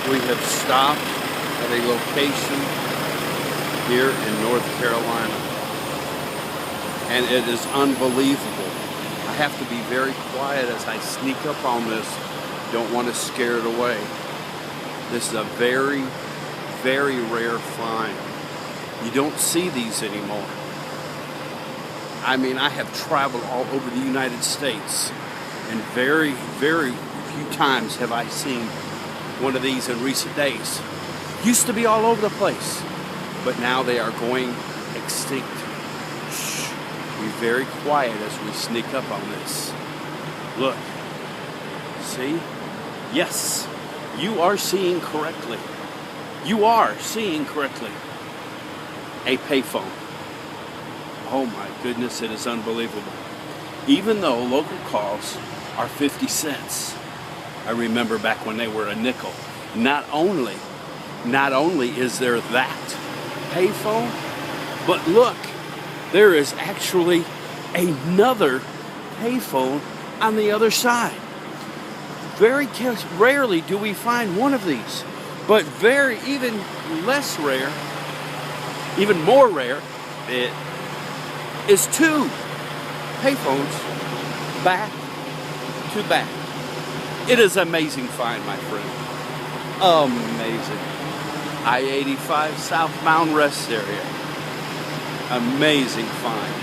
We have stopped at a location here in North Carolina, and it is unbelievable. I have to be very quiet as I sneak up on this. Don't want to scare it away. This is a very, very rare find. You don't see these anymore. I mean, I have traveled all over the United States, and very, very few times have I seen one of these in recent days. Used to be all over the place, but now they are going extinct. Shh. Be very quiet as we sneak up on this. Look. See? Yes, you are seeing correctly. You are seeing correctly. A payphone. Oh my goodness, it is unbelievable. Even though local calls are 50 cents. I remember back when they were a nickel. Not only is there that payphone, but look, there is actually another payphone on the other side. Very rarely do we find one of these, but even less rare, even more rare, it is two payphones back to back. It is an amazing find, my friend. Amazing. I-85 southbound rest area. Amazing find.